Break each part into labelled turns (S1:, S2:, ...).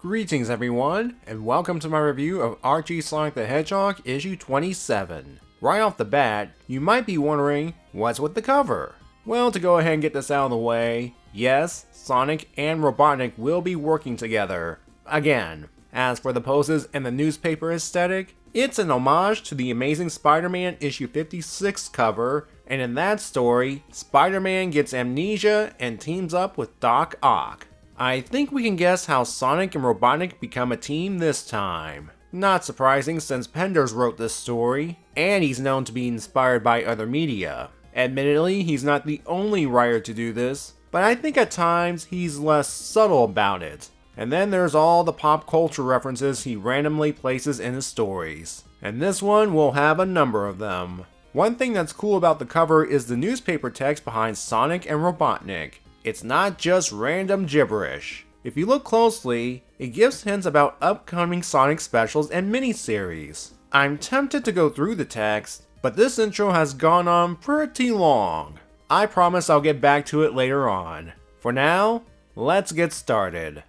S1: Greetings everyone, and welcome to my review of Archie Sonic the Hedgehog issue 27. Right off the bat, you might be wondering, what's with the cover? Well, to go ahead and get this out of the way, yes, Sonic and Robotnik will be working together. Again. As for the poses and the newspaper aesthetic, it's an homage to the Amazing Spider-Man issue 56 cover, and in that story, Spider-Man gets amnesia and teams up with Doc Ock. I think we can guess how Sonic and Robotnik become a team this time. Not surprising since Penders wrote this story, and he's known to be inspired by other media. Admittedly, he's not the only writer to do this, but I think at times he's less subtle about it. And then there's all the pop culture references he randomly places in his stories. And this one will have a number of them. One thing that's cool about the cover is the newspaper text behind Sonic and Robotnik. It's not just random gibberish. If you look closely, it gives hints about upcoming Sonic specials and miniseries. I'm tempted to go through the text, but this intro has gone on pretty long. I promise I'll get back to it later on. For now, let's get started.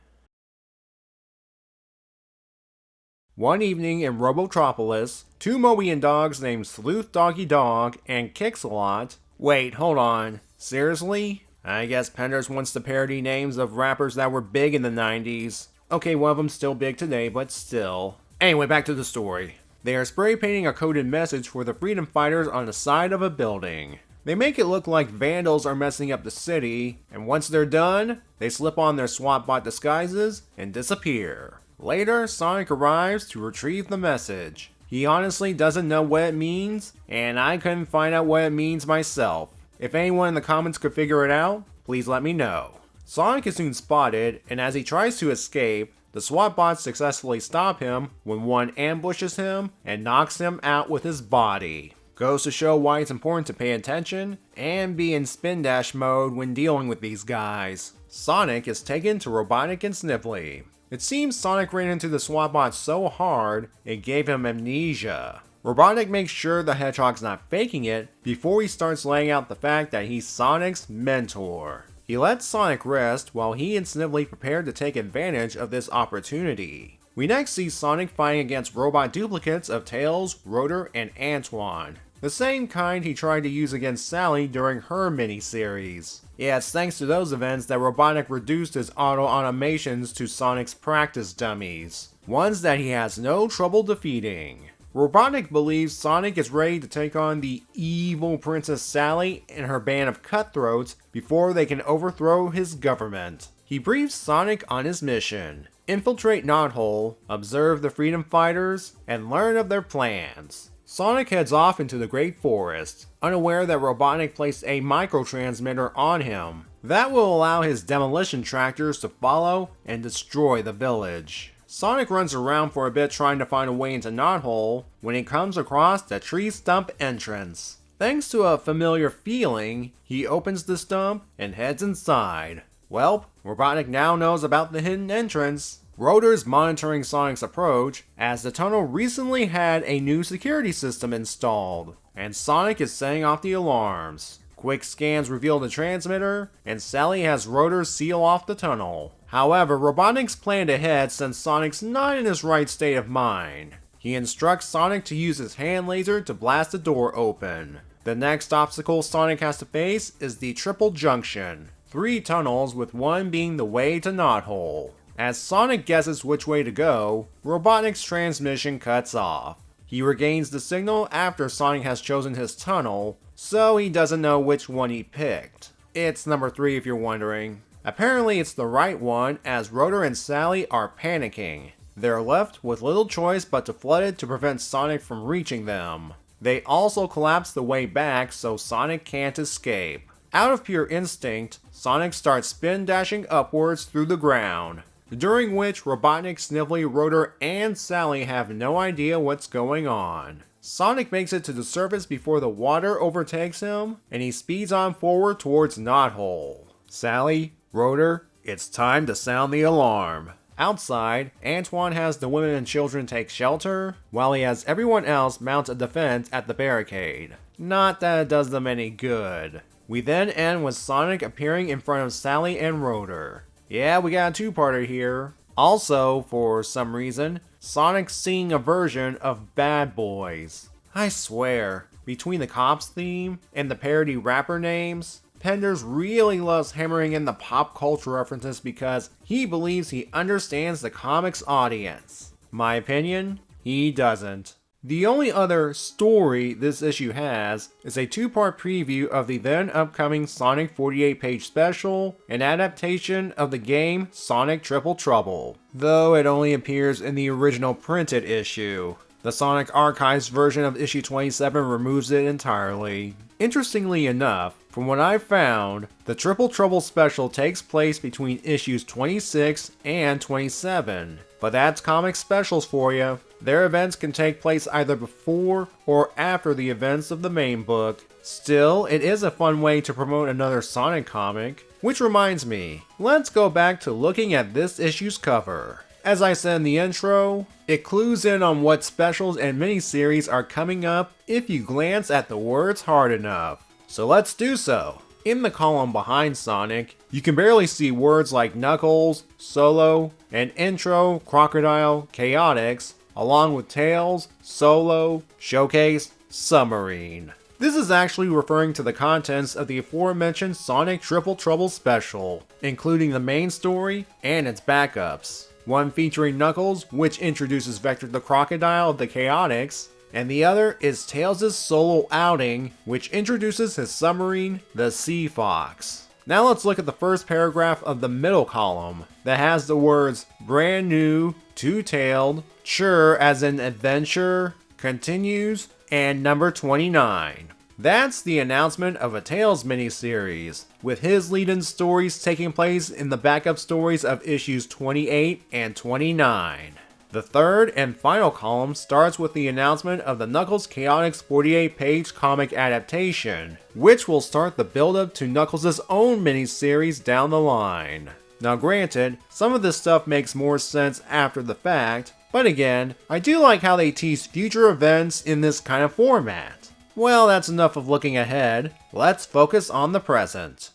S1: One evening in Robotropolis, two Mobian dogs named Sleuth Doggy Dog and Kix-a-Lot. Wait, hold on. Seriously? I guess Penders wants to parody names of rappers that were big in the 90s. Okay, one of them's still big today, but still. Anyway, back to the story. They are spray painting a coded message for the freedom fighters on the side of a building. They make it look like vandals are messing up the city, and once they're done, they slip on their SWAT-bot disguises and disappear. Later, Sonic arrives to retrieve the message. He honestly doesn't know what it means, and I couldn't find out what it means myself. If anyone in the comments could figure it out, please let me know. Sonic is soon spotted, and as he tries to escape, the SWAT bots successfully stop him when one ambushes him and knocks him out with his body. Goes to show why it's important to pay attention and be in spin dash mode when dealing with these guys. Sonic is taken to Robotnik and Sniffly. It seems Sonic ran into the SWAT bot so hard, it gave him amnesia. Robotnik makes sure the Hedgehog's not faking it before he starts laying out the fact that he's Sonic's mentor. He lets Sonic rest while he and Sniffly prepare to take advantage of this opportunity. We next see Sonic fighting against robot duplicates of Tails, Rotor, and Antoine. The same kind he tried to use against Sally during her miniseries. Yeah, it's thanks to those events that Robotnik reduced his auto-automations to Sonic's practice dummies. Ones that he has no trouble defeating. Robotnik believes Sonic is ready to take on the evil Princess Sally and her band of cutthroats before they can overthrow his government. He briefs Sonic on his mission. Infiltrate Knothole, observe the freedom fighters, and learn of their plans. Sonic heads off into the Great Forest, unaware that Robotnik placed a microtransmitter on him. That will allow his demolition tractors to follow and destroy the village. Sonic runs around for a bit trying to find a way into Knothole when he comes across the tree stump entrance. Thanks to a familiar feeling, he opens the stump and heads inside. Welp, Robotnik now knows about the hidden entrance. Rotor's monitoring Sonic's approach as the tunnel recently had a new security system installed, and Sonic is setting off the alarms. Quick scans reveal the transmitter, and Sally has Rotor seal off the tunnel. However, Robotnik's planned ahead since Sonic's not in his right state of mind. He instructs Sonic to use his hand laser to blast the door open. The next obstacle Sonic has to face is the Triple Junction. 3 tunnels, with one being the way to Knothole. As Sonic guesses which way to go, Robotnik's transmission cuts off. He regains the signal after Sonic has chosen his tunnel, so he doesn't know which one he picked. It's number 3 if you're wondering. Apparently it's the right one, as Rotor and Sally are panicking. They're left with little choice but to flood it to prevent Sonic from reaching them. They also collapse the way back so Sonic can't escape. Out of pure instinct, Sonic starts spin dashing upwards through the ground, during which Robotnik, Sniffly, Rotor, and Sally have no idea what's going on. Sonic makes it to the surface before the water overtakes him, and he speeds on forward towards Knothole. Sally, Rotor, it's time to sound the alarm. Outside, Antoine has the women and children take shelter, while he has everyone else mount a defense at the barricade. Not that it does them any good. We then end with Sonic appearing in front of Sally and Rotor. Yeah, we got a two-parter here. Also, for some reason, Sonic's singing a version of Bad Boys. I swear, between the cops theme and the parody rapper names, Penders really loves hammering in the pop culture references because he believes he understands the comics audience. My opinion? He doesn't. The only other story this issue has is a two-part preview of the then upcoming Sonic 48-page special, an adaptation of the game Sonic Triple Trouble, though it only appears in the original printed issue. The Sonic Archives version of issue 27 removes it entirely. Interestingly enough, from what I've found, the Triple Trouble special takes place between issues 26 and 27. But that's comic specials for you. Their events can take place either before or after the events of the main book. Still, it is a fun way to promote another Sonic comic. Which reminds me, let's go back to looking at this issue's cover. As I said in the intro, it clues in on what specials and miniseries are coming up if you glance at the words hard enough. So let's do so. In the column behind Sonic, you can barely see words like Knuckles, Solo, and Intro, Crocodile, Chaotix, along with Tails, Solo, Showcase, Submarine. This is actually referring to the contents of the aforementioned Sonic Triple Trouble special, including the main story and its backups. One featuring Knuckles, which introduces Vector the Crocodile of the Chaotix, and the other is Tails' solo outing, which introduces his submarine, the Sea Fox. Now let's look at the first paragraph of the middle column that has the words brand new, two-tailed, sure as in adventure, continues, and number 29. That's the announcement of a Tails miniseries, with his lead-in stories taking place in the backup stories of issues 28 and 29. The third and final column starts with the announcement of the Knuckles Chaotix 48-page comic adaptation, which will start the build-up to Knuckles' own miniseries down the line. Now granted, some of this stuff makes more sense after the fact, but again, I do like how they tease future events in this kind of format. Well, that's enough of looking ahead. Let's focus on the present.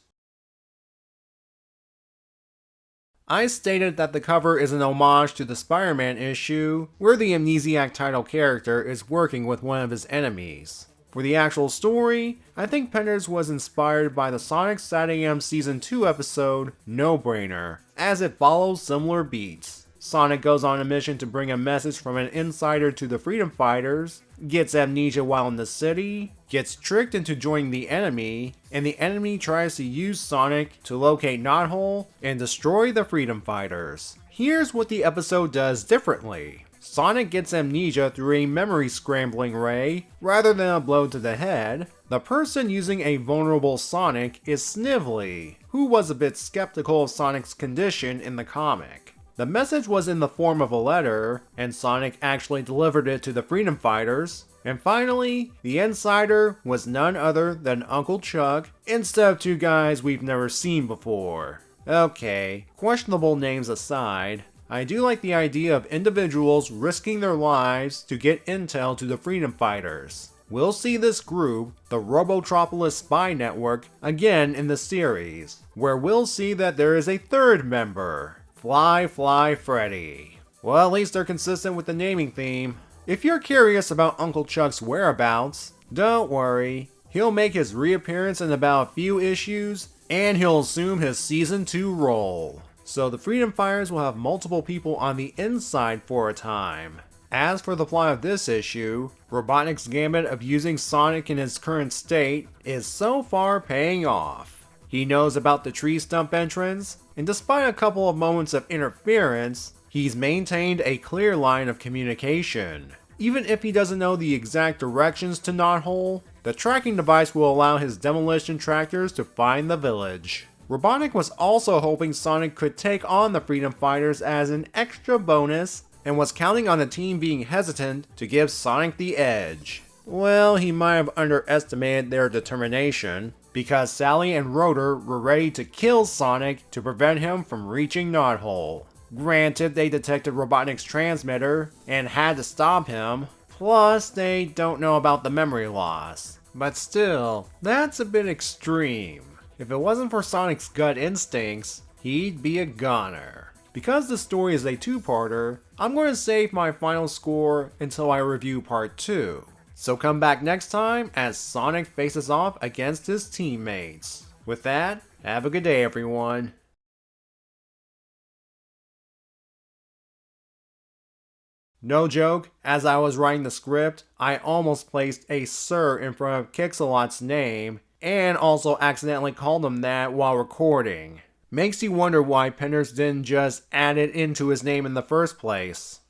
S1: I stated that the cover is an homage to the Spider-Man issue, where the amnesiac title character is working with one of his enemies. For the actual story, I think Penders was inspired by the Sonic SatAM Season 2 episode, No Brainer, as it follows similar beats. Sonic goes on a mission to bring a message from an insider to the Freedom Fighters, gets amnesia while in the city, gets tricked into joining the enemy, and the enemy tries to use Sonic to locate Knothole and destroy the Freedom Fighters. Here's what the episode does differently. Sonic gets amnesia through a memory scrambling ray rather than a blow to the head. The person using a vulnerable Sonic is Snively, who was a bit skeptical of Sonic's condition in the comic. The message was in the form of a letter, and Sonic actually delivered it to the Freedom Fighters. And finally, the insider was none other than Uncle Chuck, instead of two guys we've never seen before. Okay, questionable names aside, I do like the idea of individuals risking their lives to get intel to the Freedom Fighters. We'll see this group, the Robotropolis spy network, again in the series, where we'll see that there is a third member. Fly Freddy. Well, at least they're consistent with the naming theme. If you're curious about Uncle Chuck's whereabouts, don't worry. He'll make his reappearance in about a few issues, and he'll assume his Season 2 role. So the Freedom Fighters will have multiple people on the inside for a time. As for the plot of this issue, Robotnik's gambit of using Sonic in his current state is so far paying off. He knows about the tree stump entrance, and despite a couple of moments of interference, he's maintained a clear line of communication. Even if he doesn't know the exact directions to Knothole, the tracking device will allow his demolition tractors to find the village. Robotnik was also hoping Sonic could take on the Freedom Fighters as an extra bonus, and was counting on the team being hesitant to give Sonic the edge. Well, he might have underestimated their determination, because Sally and Rotor were ready to kill Sonic to prevent him from reaching Knothole. Granted, they detected Robotnik's transmitter and had to stop him, plus they don't know about the memory loss. But still, that's a bit extreme. If it wasn't for Sonic's gut instincts, he'd be a goner. Because the story is a two-parter, I'm going to save my final score until I review part 2. So come back next time as Sonic faces off against his teammates. With that, have a good day everyone. No joke, as I was writing the script, I almost placed a Sir in front of Kixalot's name, and also accidentally called him that while recording. Makes you wonder why Penders didn't just add it into his name in the first place.